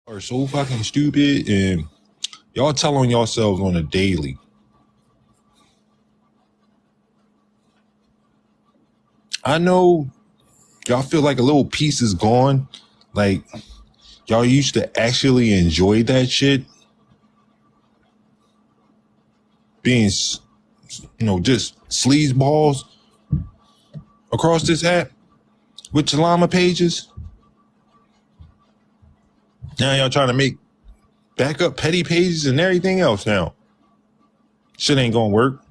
Are so fucking stupid, and y'all tell on yourselves on a daily. I know y'all feel like a little piece is gone. Like y'all used to actually enjoy that shit. Being, just sleazeballs across this app with your llama pages. Now y'all trying to make backup petty pages and everything else now. Shit ain't gonna work.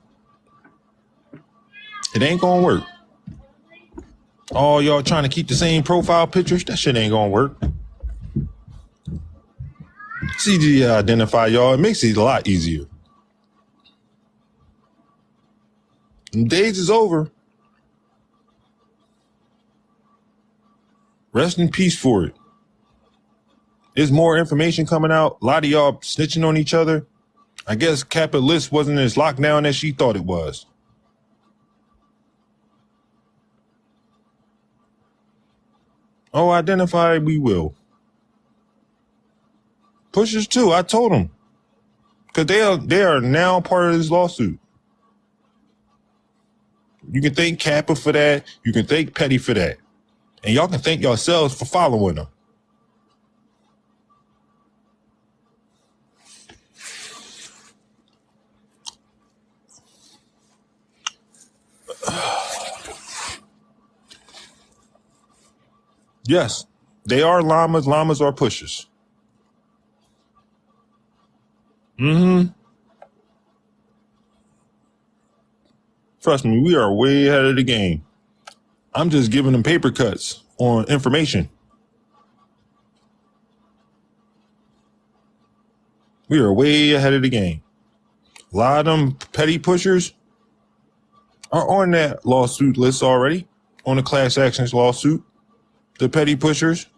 It ain't gonna work. All y'all trying to keep the same profile pictures, that shit ain't gonna work. It's easy to identify y'all. It makes it a lot easier. And days is over. Rest in peace for it. There's more information coming out. A lot of y'all snitching on each other. I guess Kappa List wasn't as locked down as she thought it was. Oh, identify we will. Pushers too. I told them. Because they are now part of this lawsuit. You can thank Kappa for that. You can thank Petty for that. And y'all can thank yourselves for following them. Yes, they are llamas. Llamas are pushers. Trust me, we are way ahead of the game. I'm just giving them paper cuts on information. We are way ahead of the game. A lot of them petty pushers are on that lawsuit list already, on the class actions lawsuit. The petty pushers,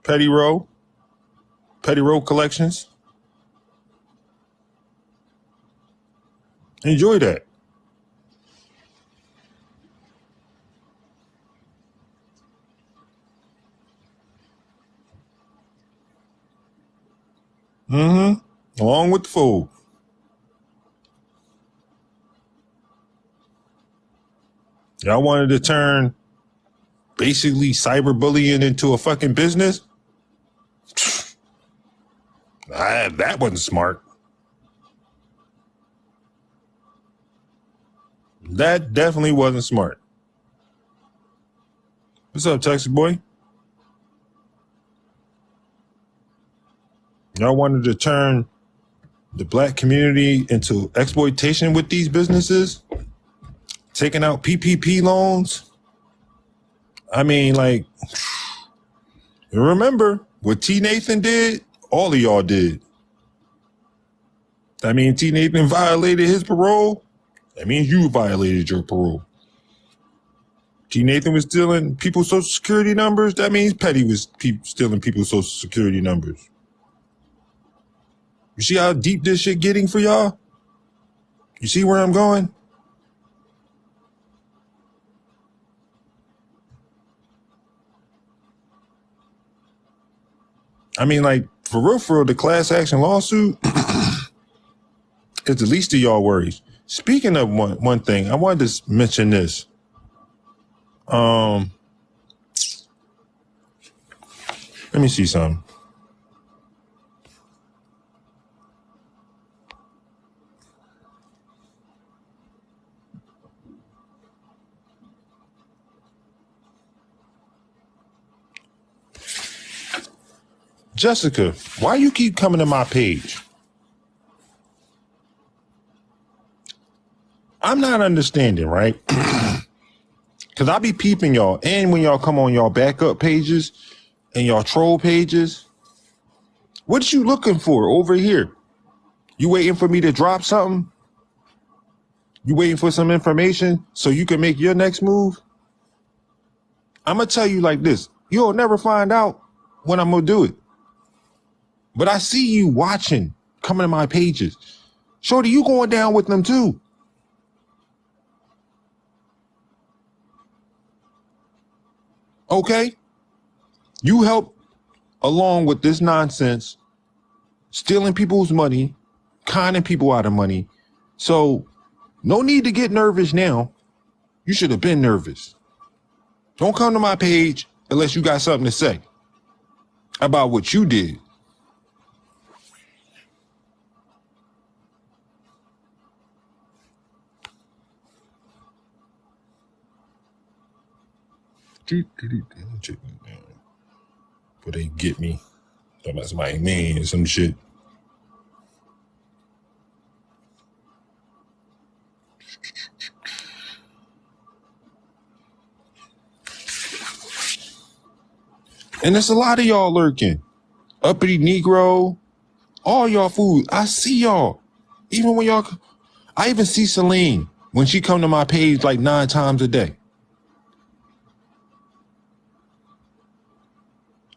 petty row collections. Enjoy that. Along with the fold. Y'all wanted to turn basically cyberbullying into a fucking business? That wasn't smart. That definitely wasn't smart. What's up, Texas boy? Y'all wanted to turn the black community into exploitation with these businesses? Taking out PPP loans? I mean, like, remember what T. Nathan did? All of y'all did. I mean, T. Nathan violated his parole. That means you violated your parole. T. Nathan was stealing people's social security numbers. That means Petty was stealing people's social security numbers. You see how deep this shit getting for y'all? You see where I'm going? I mean, like, for real, the class action lawsuit is the least of y'all worries. Speaking of one thing, I wanted to mention this. Let me see something. Jessica, why you keep coming to my page? I'm not understanding, right? Because I be peeping y'all. And when y'all come on y'all backup pages and y'all troll pages, what you looking for over here? You waiting for me to drop something? You waiting for some information so you can make your next move? I'm going to tell you like this. You'll never find out when I'm going to do it. But I see you watching, coming to my pages. Shorty, you going down with them too. Okay? You help along with this nonsense, stealing people's money, conning people out of money. So no need to get nervous now. You should have been nervous. Don't come to my page unless you got something to say about what you did. But they get me. That's my name, some shit. And there's a lot of y'all lurking. Uppity Negro, all y'all food. I see y'all. Even when y'all, I even see Celine when she come to my page like 9 times a day.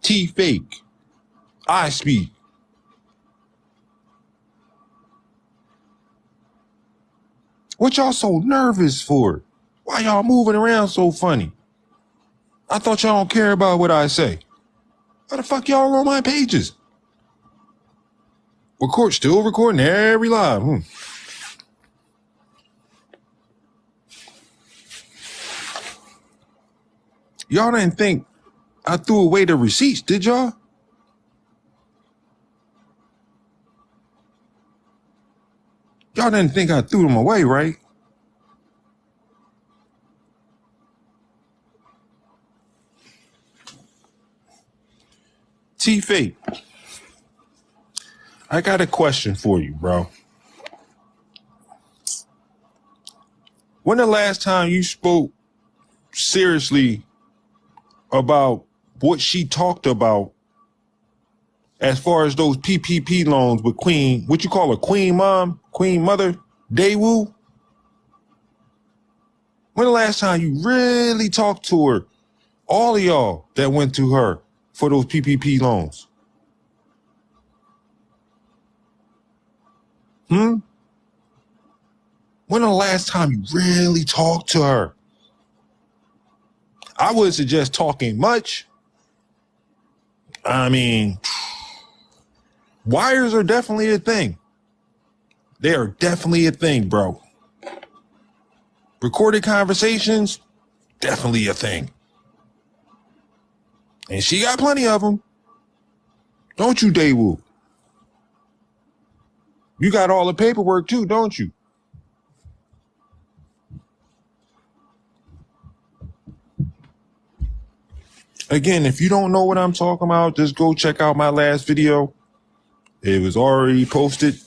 T fake. I speak. What y'all so nervous for? Why y'all moving around so funny? I thought y'all don't care about what I say. Why the fuck y'all on my pages? Still recording every live. Y'all didn't think I threw away the receipts, did y'all? Y'all didn't think I threw them away, right? T-Fake, I got a question for you, bro. When the last time you spoke seriously about what she talked about as far as those PPP loans with Queen, what you call her, Queen Mom, Queen Mother, Daewoo? When the last time you really talked to her, all of y'all that went to her for those PPP loans? When the last time you really talked to her? I would suggest talking much. I mean, wires are definitely a thing. They are definitely a thing, bro. Recorded conversations, definitely a thing. And she got plenty of them. Don't you, Daewoo? You got all the paperwork too, don't you? Again, if you don't know what I'm talking about, just go check out my last video. It was already posted.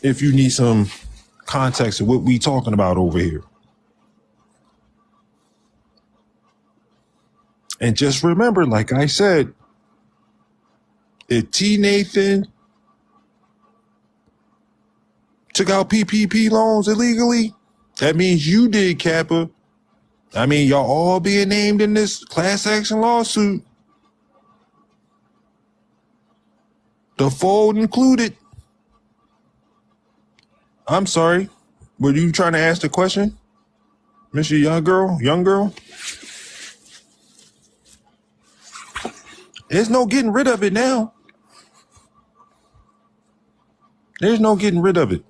If you need some context of what we talking about over here. And just remember, like I said, if T. Nathan took out PPP loans illegally, that means you did, Kappa. I mean, y'all all being named in this class action lawsuit. The fold included. I'm sorry. Were you trying to ask the question? Mr. Young girl? There's no getting rid of it now. There's no getting rid of it.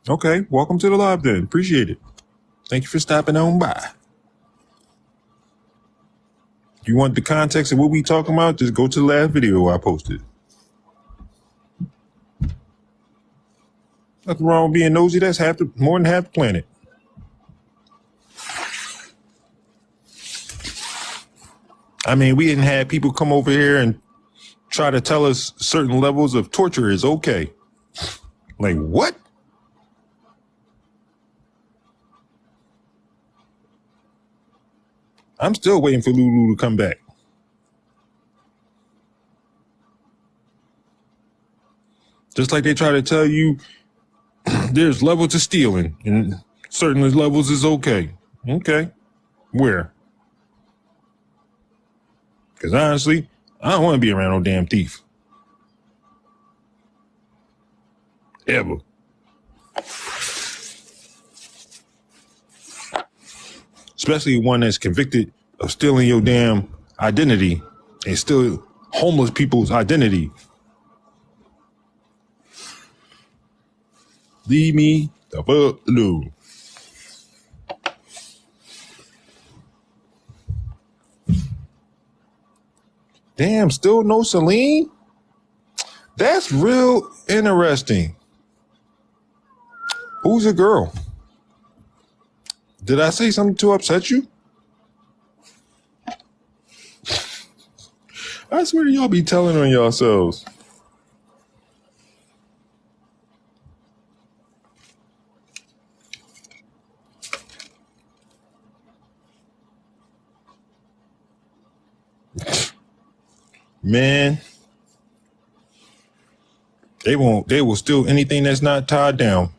Okay, welcome to the live then. Appreciate it. Thank you for stopping on by. You want the context of what we talking about? Just go to the last video I posted. Nothing wrong with being nosy. That's more than half the planet. I mean, we didn't have people come over here and try to tell us certain levels of torture is okay. Like, what? I'm still waiting for Lulu to come back. Just like they try to tell you there's levels to stealing and certain levels is okay. Okay. Where? Because honestly, I don't want to be around no damn thief. Ever. Especially one that's convicted of stealing your damn identity and steal homeless people's identity. Leave me the fuck alone. Damn, still no Celine? That's real interesting. Who's the girl? Did I say something to upset you? I swear y'all be telling on yourselves. Man, they will steal anything that's not tied down.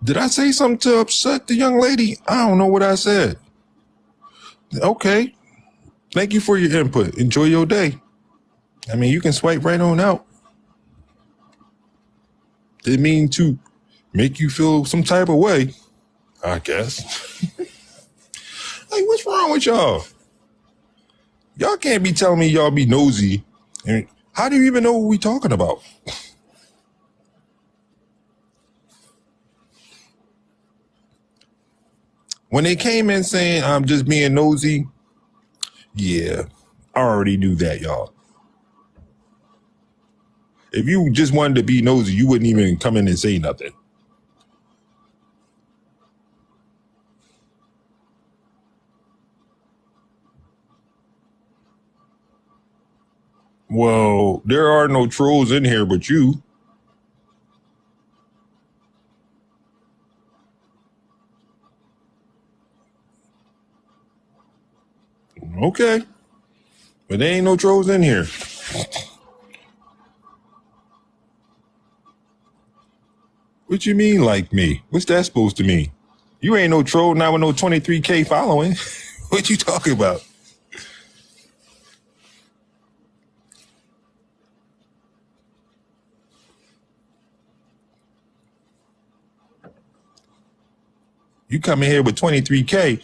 Did I say something to upset the young lady? I don't know what I said. Okay. Thank you for your input. Enjoy your day. I mean, you can swipe right on out. Didn't mean to make you feel some type of way, I guess. Like, what's wrong with y'all? Y'all can't be telling me y'all be nosy. And how do you even know what we talking about? When they came in saying I'm just being nosy, yeah, I already knew that, y'all. If you just wanted to be nosy, you wouldn't even come in and say nothing. Well, there are no trolls in here but you. Okay. But there ain't no trolls in here. What you mean like me? What's that supposed to mean? You ain't no troll, not with no 23K following. What you talking about? You come in here with 23K.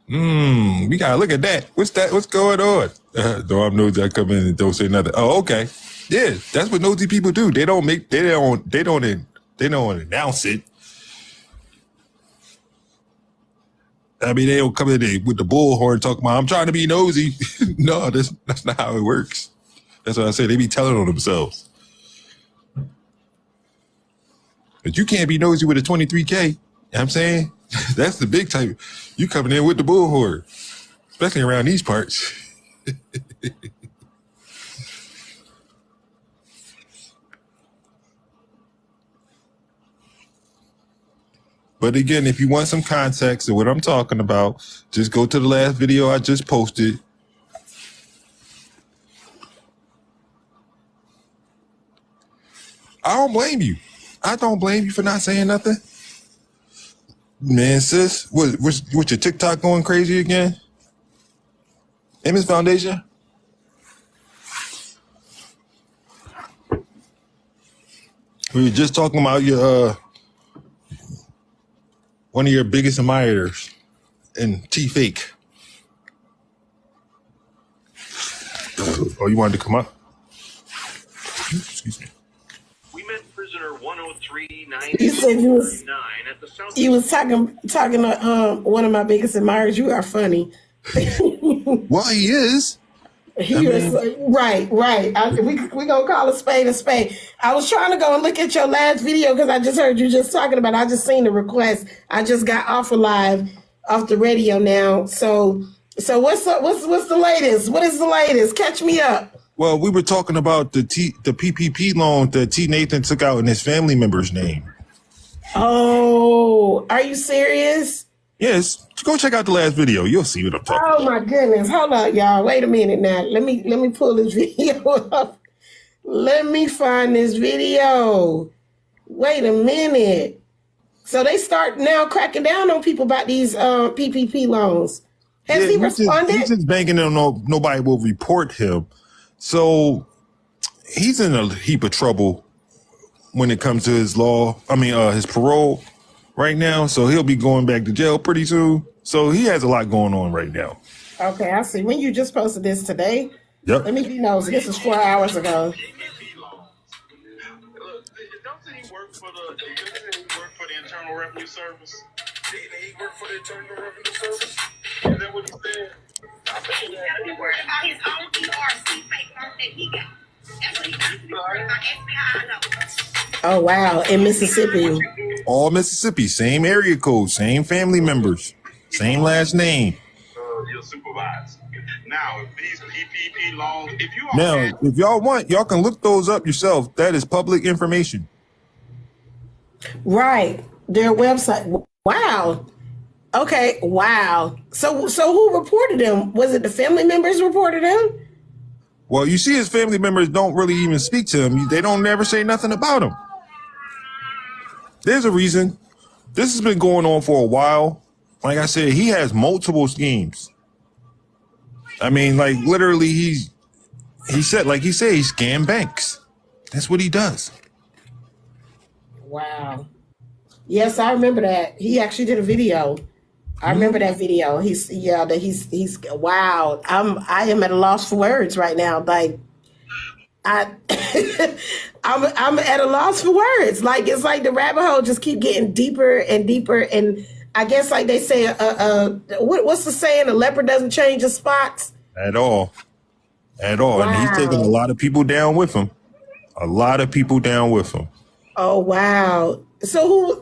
We gotta look at that. What's that? What's going on? No, I'm nosy. I come in and don't say nothing. Oh, okay. Yeah, that's what nosy people do. They don't announce it. I mean, they don't come in there with the bullhorn talking about, I'm trying to be nosy. No, that's not how it works. That's what I say. They be telling on themselves. But you can't be nosy with a 23K. You know what I'm saying? That's the big type. You coming in with the bullhorn, especially around these parts. But again, if you want some context of what I'm talking about, just go to the last video I just posted. I don't blame you. I don't blame you for not saying nothing. Man, sis, what's your TikTok going crazy again? Amos Foundation? We were just talking about your one of your biggest admirers in T-Fake. Oh, you wanted to come up? Excuse me. We met prisoner 103-9 You said you was talking to one of my biggest admirers. You are funny. Well, he is. Right. We gonna call a spade a spade. I was trying to go and look at your last video because I just heard you just talking about it. I just seen the request. I just got off the radio now. So what's the latest? What is the latest? Catch me up. Well, we were talking about the PPP loan that T. Nathan took out in his family member's name. Oh, are you serious? Yes. Go check out the last video. You'll see what I'm talking about. Oh my goodness. Hold on, y'all. Wait a minute now. Let me pull this video up. Let me find this video. Wait a minute. So they start now cracking down on people about these PPP loans. Has Yeah, he he's responded? just banking on nobody will report him. So he's in a heap of trouble when it comes to his his parole right now. So he'll be going back to jail pretty soon. So he has a lot going on right now. Okay, I see. When you just posted this today, Yep. let me be nosy. This is 4 hours ago. Doesn't he work for the Internal Revenue Service? Didn't he work for the Internal Revenue Service? Is that what he said? He gotta be worried about his own ERC fake loan that he got. That's what he got to be worried about. Ask me how I know. Oh wow, in Mississippi. All Mississippi, same area code, same family members, same last name. Your supervisor. Now, if these PPP loans, if you are Now, if y'all want, y'all can look those up yourself. That is public information. Right. Their website. Wow. Okay. Wow. So who reported him? Was it the family members reported him? Well, you see, his family members don't really even speak to him. They don't never say nothing about him. There's a reason. This has been going on for a while. Like I said, he has multiple schemes. I mean, like literally, he scam banks. That's what he does. Wow. Yes, I remember that. He actually did a video. I remember that video. He's wow. I am at a loss for words right now. Like I I'm at a loss for words. Like it's like the rabbit hole just keep getting deeper and deeper. And I guess like they say, what's the saying? A leopard doesn't change its spots At all. Wow. And he's taking a lot of people down with him. Oh wow. So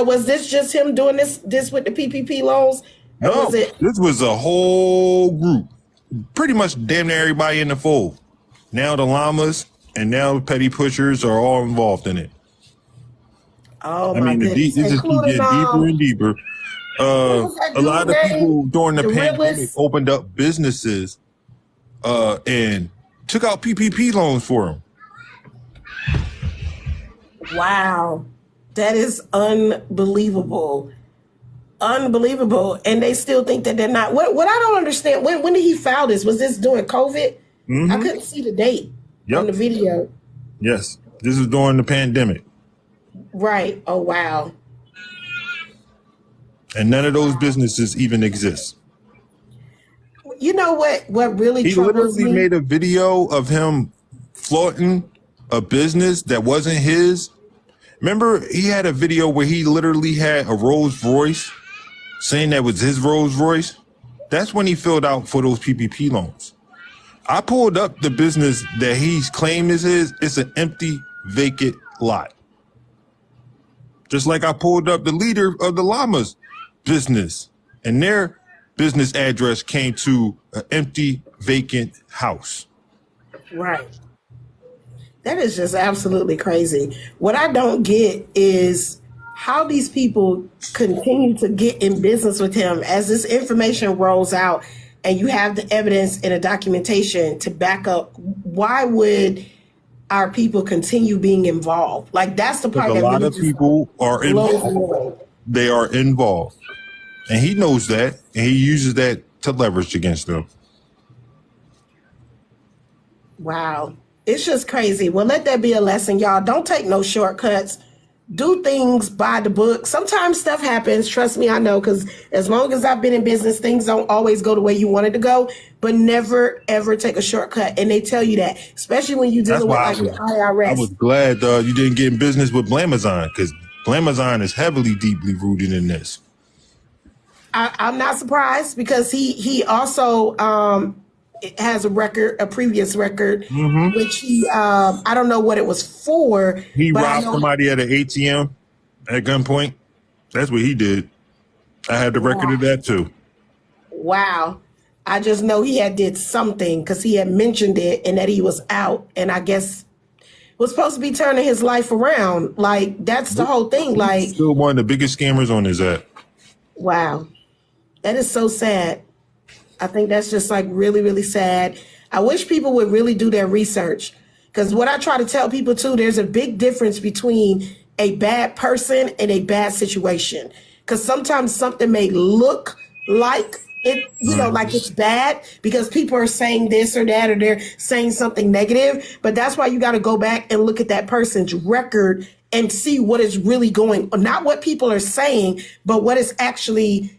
was this just him doing this with the PPP loans? Or No, was it? this was a whole group. Pretty much damn near everybody in the fold. Now the llamas and now the petty pushers are all involved in it. Oh I my mean, goodness. it just keeps getting deeper and deeper. A lot of people during the pandemic opened up businesses and took out PPP loans for them. Wow. That is unbelievable. Unbelievable. And they still think that they're not. What I don't understand, when did he file this? Was this during COVID? I couldn't see the date on the video. Yes. This is during the pandemic. Right. Oh, wow. And none of those businesses even exist. You know what really He troubles literally me? made a video of him flaunting a business that wasn't his. Remember, he had a video where he literally had a Rolls Royce saying that was his Rolls Royce. That's when he filled out for those PPP loans. I pulled up the business that he's claimed is his. It's an empty, vacant lot. Just like I pulled up the leader of the llamas business, and their business address came to an empty, vacant house. Right. That is just absolutely crazy. What I don't get is how these people continue to get in business with him as this information rolls out and you have the evidence and the documentation to back up. Why would our people continue being involved? Like that's the part A that lot really of people are involved. involved. They are involved. And he knows that, and he uses that to leverage against them. Wow. It's just crazy. Well, let that be a lesson, y'all. Don't take no shortcuts. Do things by the book. Sometimes stuff happens. Trust me, I know, because as long as I've been in business, things don't always go the way you wanted to go, but never, ever take a shortcut. And they tell you that, especially when you're dealing with like the IRS. I was glad you didn't get in business with Blamazon, because Blamazon is heavily, deeply rooted in this. I'm not surprised because he also has a previous record, which he I don't know what it was for. He robbed somebody at an ATM at gunpoint. That's what he did. I had the record of that too. Wow. I just know he did something because he had mentioned it and that he was out, and I guess was supposed to be turning his life around. Like that's the whole thing. Like still one of the biggest scammers on his app. Wow. That is so sad. I think that's just like really, really sad. I wish people would really do their research, because what I try to tell people too, there's a big difference between a bad person in a bad situation. Because sometimes something may look like it, like it's bad because people are saying this or that, or they're saying something negative. But that's why you got to go back and look at that person's record and see what is really going on, not what people are saying, but what is actually,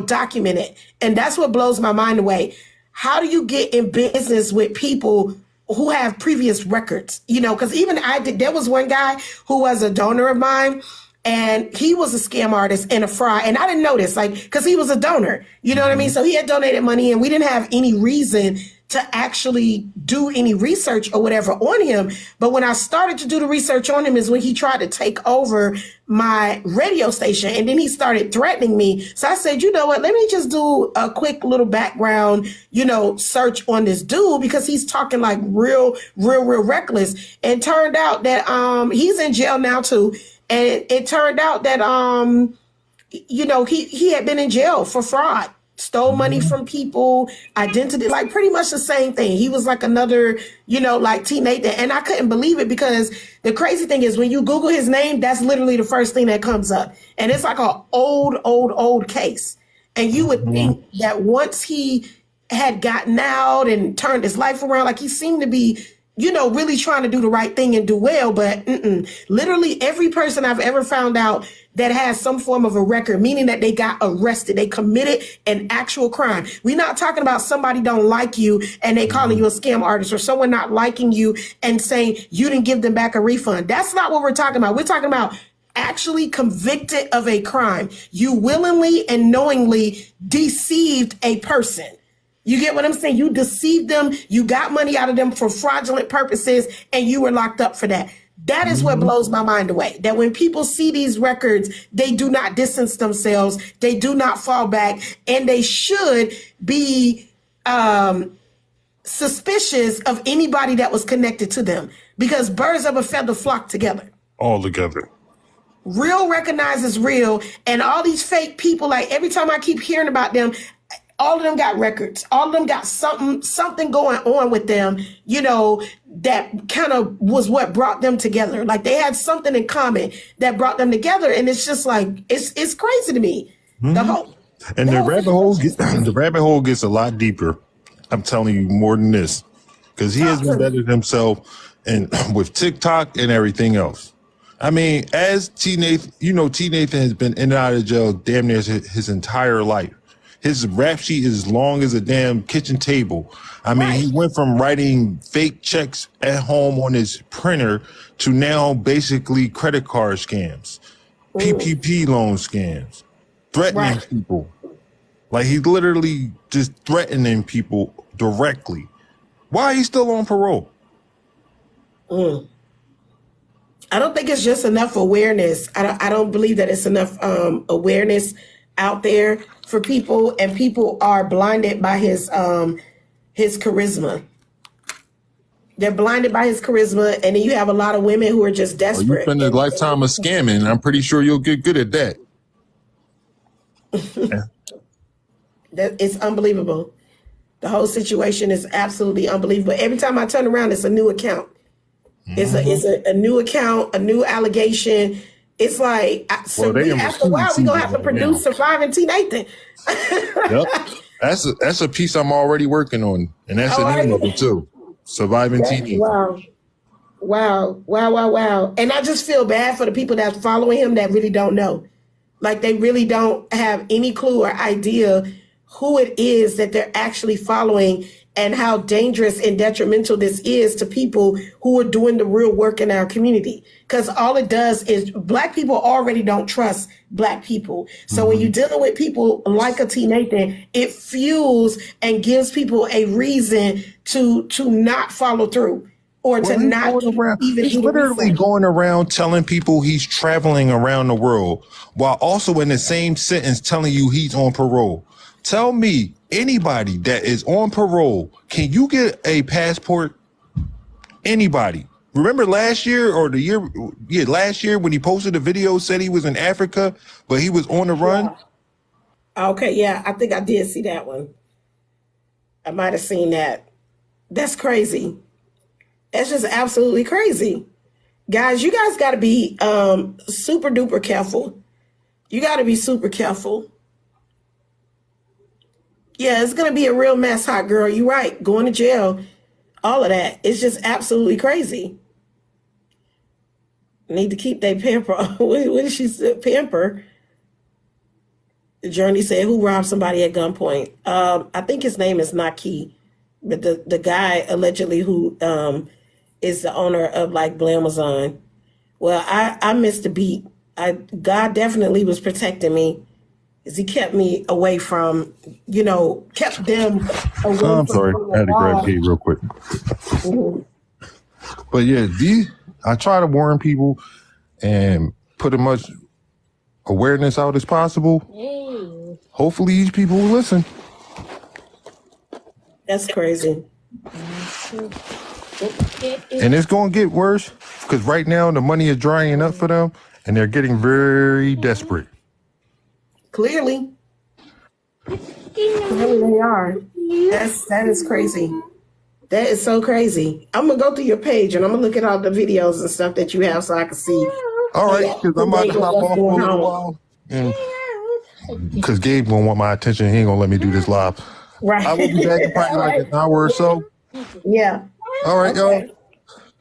documented. And that's what blows my mind away. How do you get in business with people who have previous records? Because even there was one guy who was a donor of mine, and he was a scam artist and a fraud. And I didn't know this, because he was a donor, you know what I mean? So he had donated money, and we didn't have any reason to actually do any research or whatever on him. But when I started to do the research on him is when he tried to take over my radio station, and then he started threatening me. So I said, you know what, let me just do a quick little background, search on this dude, because he's talking like real reckless. And turned out that he's in jail now too. And it turned out that he had been in jail for fraud. Stole money from people, identity, like pretty much the same thing. He was like another, like T. Nathan. And I couldn't believe it, because the crazy thing is when you Google his name, that's literally the first thing that comes up. And it's like an old case. And you would think that once he had gotten out and turned his life around, like he seemed to be, really trying to do the right thing and do well. But literally every person I've ever found out that has some form of a record, meaning that they got arrested, they committed an actual crime. We're not talking about somebody don't like you and they calling you a scam artist, or someone not liking you and saying you didn't give them back a refund. That's not what we're talking about. We're talking about actually convicted of a crime. You willingly and knowingly deceived a person. You get what I'm saying? You deceived them. You got money out of them for fraudulent purposes, and you were locked up for that. That is what blows my mind away. That when people see these records, they do not distance themselves. They do not fall back, and they should be suspicious of anybody that was connected to them, because birds of a feather flock together. All together. Real recognizes real, and all these fake people, like every time I keep hearing about them, all of them got records. All of them got something going on with them, that kind of was what brought them together. Like they had something in common that brought them together. And it's just like, it's crazy to me. The rabbit hole gets a lot deeper. I'm telling you more than this, because he has embedded himself in with TikTok and everything else. I mean, as T. Nathan, T. Nathan has been in and out of jail damn near his entire life. His rap sheet is as long as a damn kitchen table. I mean, he went from writing fake checks at home on his printer to now basically credit card scams, PPP loan scams, threatening people. Like he's literally just threatening people directly. Why are he still on parole? I don't think it's just enough awareness. I don't believe that it's enough awareness out there for people, and people are blinded by his charisma. They're blinded by his charisma, and then you have a lot of women who are just desperate. You spend a lifetime of scamming. I'm pretty sure you'll get good at that. It's unbelievable. The whole situation is absolutely unbelievable. Every time I turn around, it's a new account. It's a new account, a new allegation. It's like, after a while, we're going to have to produce Surviving T. Nathan. Yep. That's a piece I'm already working on. And that's the name of it, too. Surviving T. Nathan. Wow. And I just feel bad for the people that's following him that really don't know. Like, they really don't have any clue or idea who it is that they're actually following, and how dangerous and detrimental this is to people who are doing the real work in our community. Because all it does is, Black people already don't trust Black people. So when you're dealing with people like a T. Nathan, it fuels and gives people a reason to not follow through, or to not even. He's literally going around telling people he's traveling around the world, while also in the same sentence telling you he's on parole. Tell me, anybody that is on parole, can you get a passport? Anybody? Remember last year or last year when he posted a video, said he was in Africa, but he was on the run? Okay, yeah, I think I did see that one. I might have seen that. That's crazy. That's just absolutely crazy. Guys, you guys got to be super duper careful. You got to be super careful. Yeah, it's going to be a real mess, hot girl. You're right. Going to jail, all of that. It's just absolutely crazy. Need to keep their pamper. What did she say? Pamper. Journey said, who robbed somebody at gunpoint? I think his name is Naki, but the guy allegedly who is the owner of like Blamazon. Well, I missed the beat. God definitely was protecting me, as he kept me away from, kept them away I'm from sorry, I had to grab Gabe real quick. But yeah, I try to warn people and put as much awareness out as possible. Hopefully these people will listen. That's crazy. And it's going to get worse because right now the money is drying up for them and they're getting very desperate. Clearly they are. That is crazy. That is so crazy. I'm gonna go through your page and I'm gonna look at all the videos and stuff that you have so I can see. All right, because I'm about to hop off for a little while. Because Gabe gonna want my attention. He ain't gonna let me do this live. Right. I will be back in probably like an hour or so. Yeah. All right, y'all.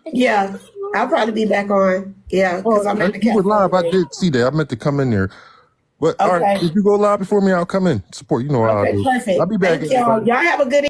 Yeah, I'll probably be back on. Yeah, because I'm at the You were live. I did see that. I meant to come in there. But all right, if you go live before me, I'll come in. Support. You know how I do. Perfect. I'll be back. Thank y'all. Y'all have a good